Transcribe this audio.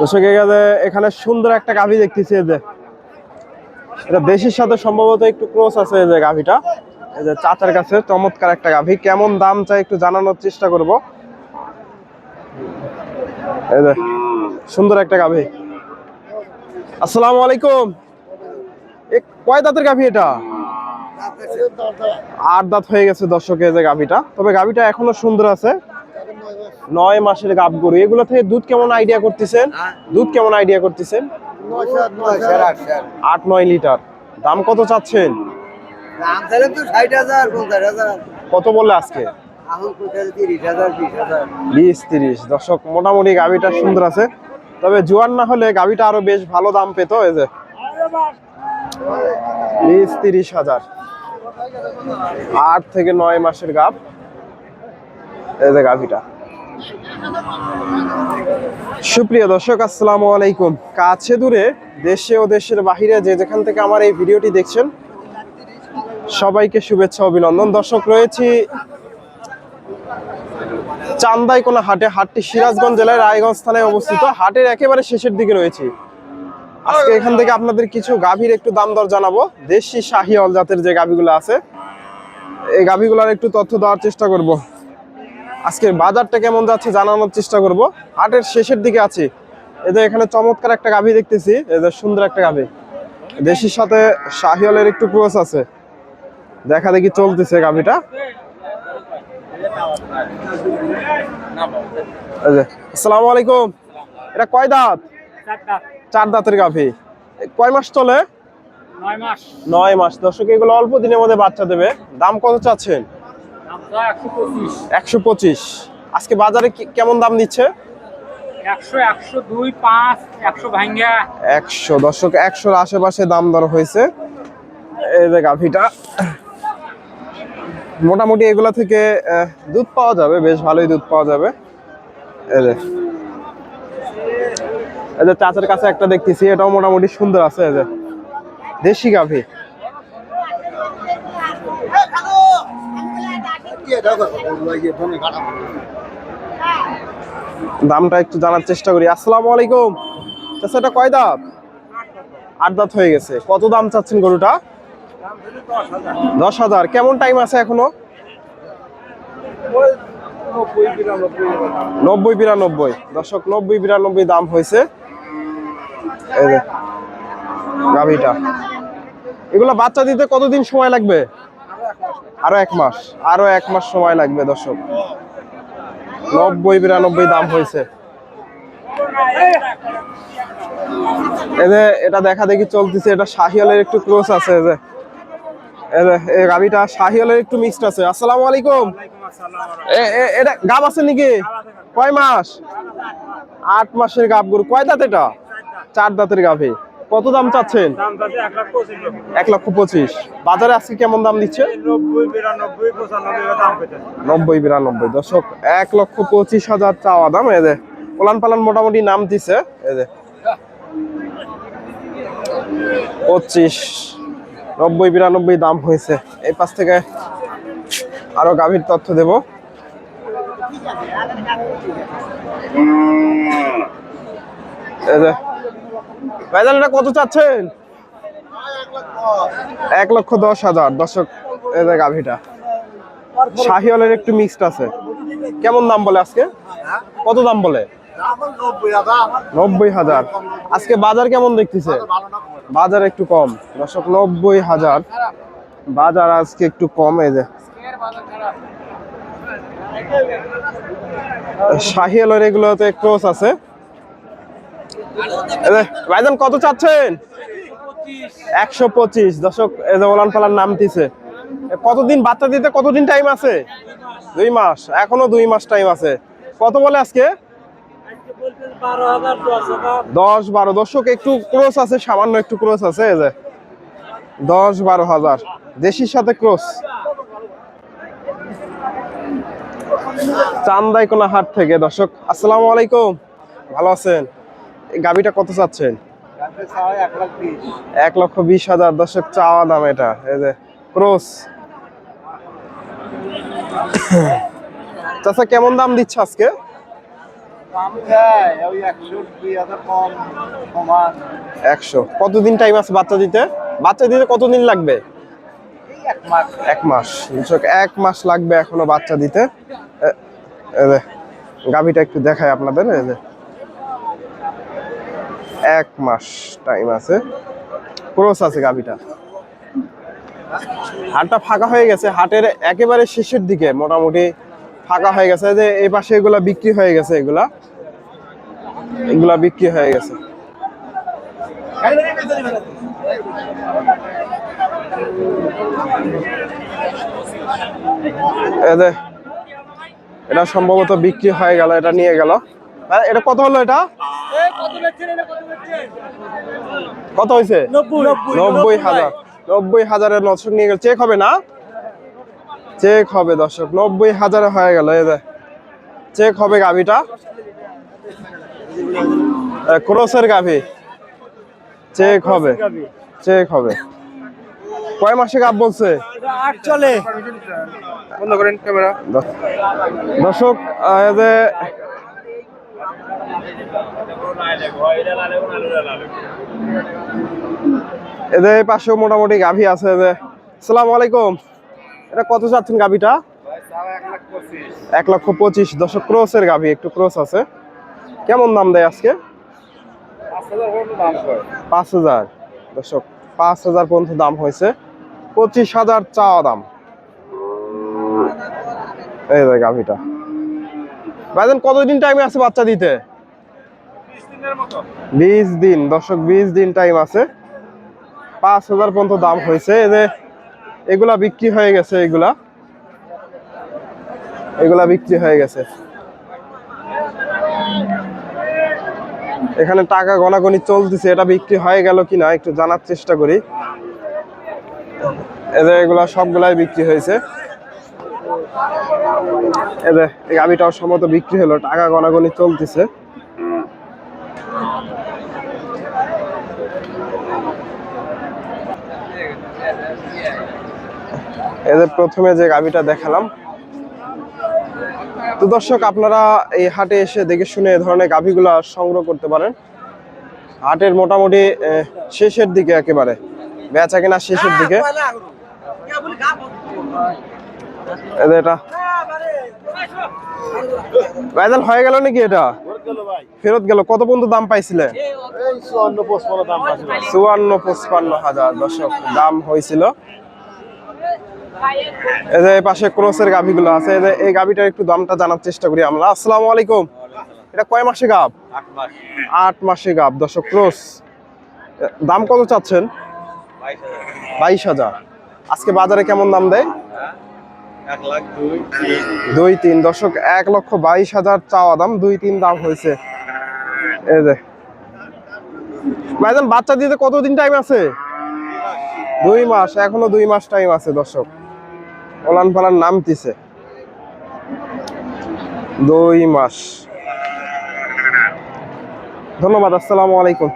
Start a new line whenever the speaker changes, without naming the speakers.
দর্শক এখানে সুন্দর একটা গাভী দেখতেছি। এই যে এটা দেশির সাথে সম্ভবত একটু ক্রস আছে। এই যে গাভীটা, এই যে চাচার কাছে চমৎকার একটা গাভী। কেমন দাম চাই একটু জানানোর চেষ্টা করব। এই যে সুন্দর একটা গাভী। আসসালামু আলাইকুম। কয় দাঁতের গাভী এটা? 8 দাঁত হয়ে গেছে দর্শক এই যে গাভীটা। তবে গাভীটা এখনো সুন্দর আছে। 9 মাসের গাভ গরু। এগুলো থেকে দুধ কেমন আইডিয়া করতেছেন? দুধ কেমন আইডিয়া করতেছেন? 8-9 লিটার। দাম কত চাচ্ছেন? কত বললে আজকে? 20-30। দর্শক মোটামুটি গাভীটা সুন্দর আছে। তবে জোয়ান না হলে গাভীটা আরো বেশ ভালো দাম পেত। এই যে 20-30 হাজার। 8 থেকে 9 মাসের গাভ। এই যে গাভীটা। সুপ্রিয় দর্শক আসসালামু আলাইকুম। কাছে দূরে দেশে ও দেশের বাহিরে যে যেখান থেকে আমার এই ভিডিওটি দেখছেন সবাইকে শুভেচ্ছা অভিনন্দন। দর্শক রয়েছি চান্দাইকোনা হাটে। হাটটি সিরাজগঞ্জ জেলার রায়গঞ্জ থানায় অবস্থিত। হাটের একেবারে শেষের দিকে রয়েছি। আজকে এখান থেকে আপনাদের কিছু গাভীর একটু দাম দর জানাবো। দেশি শাহিওয়াল জাতের যে গাভীগুলো আছে এই গাভীগুলোর একটু তথ্য দেওয়ার চেষ্টা করব। আজকের বাজারটা কেমন যাচ্ছে জানানোর চেষ্টা করব। হাটের শেষের দিকে আছি। এদের এখানে চমৎকার একটা গাভী দেখতেছি। এদের সুন্দর একটা গাভী, দেশির সাথে শাহিওয়ালের একটু ক্রস আছে। দেখা দেখি চলতেছে গাভীটা। আসসালামু আলাইকুম। এটা কয় দাঁত? 4 দাঁতের গাভী। কয় মাস চলে? 9 মাস। দর্শক এগুলো অল্প দিনের মধ্যে বাচ্চা দেবে। দাম কত চাচ্ছেন? 125। আজকে বাজারে কেমন দাম দিচ্ছে? 100। দর্শক 100-র আশেপাশে দাম দর হয়েছে। এই যে গাভীটা মোটামুটি এগুলা থেকে দুধ পাওয়া যাবে, বেশ ভালোই দুধ পাওয়া যাবে। এই যে চাচার কাছে একটা দেখতেছি, এটাও মোটামুটি সুন্দর আছে। এই যে দেশি গাভী। দামটা একটু জানার চেষ্টা করি। আসসালামু আলাইকুম। চাচা এটা কয় দাঁত? 8 দাঁত হয়ে গেছে। কত দাম চাচ্ছেন গরুটা? 10,000। কেমন টাইম আছে এখনো? 90-92। দর্শক 90-92 দাম হয়েছে এই যে গাভীটা। এগুলো বাচ্চা দিতে কতদিন সময় লাগবে? আরো 1 মাস। আরো 1 মাস সময় লাগবে দর্শক। 90-92 দাম হয়েছে। এটা দেখা দেখি চলতেছে। এটা শাহিওয়ালের একটু ক্রস আছে। এই গাভীটা শাহিওয়ালের একটু মিক্সড আছে। আসসালামু আলাইকুম। এটা গাব আছে নাকি? কয় মাস? 8 মাসের গাব গরু। কয় দাঁত এটা? 4 দাঁতের গাভী। কত দাম চাচ্ছেন? 1,25,000। বাজারে আজকে কেমন দাম দিচ্ছে? 90-92। দর্শক 1,25,000 চাওয়া দাম। এই যে ওলান পালান মোটামুটি নাম দিছে। এই যে 25, 90-92 দাম হয়েছে। এই পাশ থেকে আরো গাভীর তথ্য দেব। এই যে ভাইজান এটা কত চাচ্ছেন? 1,10,000। দর্শক এই যে গাভীটা শাহিওয়ালের একটু মিক্সড আছে। কেমন দাম বলে আজকে? কত দাম বলে? 90,000। আজকে বাজার কেমন দেখতেছে? বাজার একটু কম দর্শক। 90,000 বাজার আজকে একটু কম। এই যে শাহিওয়ালের এগুলোতে ক্রস আছে। ভাইজান কত চাচ্ছেন? 125। দর্শক এই যে ওলান পালান নামতিছে। কতদিন বাচ্চা দিতে কতদিন টাইম আছে? 2 মাস। এখনো 2 মাস টাইম আছে। কত বলে আজকে? 10-12। দর্শক একটু ক্রস আছে, সামান্য একটু ক্রস আছে। এই যে 10-12,000 দেশির সাথে ক্রস। চান্দাইকোনা হাট থেকে। দর্শক আসসালামু আলাইকুম। ভালো আছেন? এই গাভীটা কত চাচ্ছেন? 1,20,000। দর্শক চাওয়া দাম এটা। এই যে ক্রস। চাচা কেমন দাম দিচ্ছে আজকে? 100। কতদিন টাইম আছে বাচ্চা দিতে? বাচ্চা দিতে কতদিন লাগবে? 1 মাস। দর্শক 1 মাস লাগবে এখনো বাচ্চা দিতে। গাভীটা একটু দেখায় আপনাদের। 1 মাস টাইম আছে, ক্রস আছে গাভীটা। হাটটা ফাঁকা হয়ে গেছে, হাটের একেবারে শেষের দিকে মোটামুটি ফাঁকা হয়ে গেছে। যে এই পাশে এগুলা বিক্রি হয়ে গেছে, এগুলা বিক্রি হয়ে গেছে। এটা সম্ভবত বিক্রি হয়ে গেল, এটা নিয়ে গেল। এটা কত হলো? এটা কত হয়েছে? 90,000। 90,000-এর দর্শক নিয়ে গেল। চেক হবে না? চেক হবে দর্শক, 90,000-এ হয়ে গেল। চেক হবে গাভীটা, ক্রসের গাভী। চেক হবে, চেক হবে। কয় মাসে গাভ বলছে?
8 চলে।
বন্ধ করেন ক্যামেরা। দর্শক এদের পাশেও মোটামুটি গাভী আছে। আসসালামু আলাইকুম। এটা কত চাচ্ছেন গাভীটা? 1,25,000। দর্শক ক্রসের গাভী, একটু ক্রস আছে। কেমন দাম দেয় আজকে? 5,000। দর্শক 5,000 পর্যন্ত দাম হয়েছে, 25,000 চাওয়া দাম। এই যে গাভীটা। ভাইজান কতদিন টাইমে আছে বাচ্চা দিতে? 20 দিন। দর্শক 20 দিন টাইম আছে, 5,000 পর্যন্ত দাম হয়েছে। এগুলা বিক্রি হয়ে গেছে, এগুলা বিক্রি হয়ে গেছে। এখানে টাকা গণাগণি চলতেছে, এটা বিক্রি হয়ে গেল কিনা একটু জানার চেষ্টা করি। এগুলা সবগুলাই বিক্রি হয়েছে। এই গাভীটাও সম্ভবত বিক্রি হলো, টাকা গণাগণি চলতেছে। প্রথমে যে গাভীটা দেখালাম। তো দর্শক আপনারা এই হাটে এসে দেখে শুনে এই ধরনের গাভীগুলা সংগ্রহ করতে পারেন। হাটের মোটামুটি শেষের দিকে, একেবারে বেচা কেনা শেষের দিকে। এটা ভাইজান হয়ে গেল নাকি? এটা ফেরত গেল। কত পর্যন্ত দাম পাইছিলেন? 54-55,000 দর্শক দাম হয়েছিল। এই পাশে ক্রসের গাভীগুলো আছে। এই গাভীটার একটু দামটা জানার চেষ্টা করি আমরা। আসসালামু আলাইকুম। এটা কয় মাসে গাভ? 8 মাসে গাভ। দর্শক ক্রস। দাম কত চাচ্ছেন? 22,000। আজকে বাজারে কেমন দাম দেয়? 2-3। দর্শক 1,22,000 চাওয়া দাম, 2-3 দাম হয়েছে। এই যে ভাইজান বাচ্চা দিতে কতদিন টাইম আছে? 2 মাস। এখনো 2 মাস টাইম আছে। দর্শক ওলান পালান নামতিছে, 2 মাস। ধন্যবাদ। আসসালামু আলাইকুম।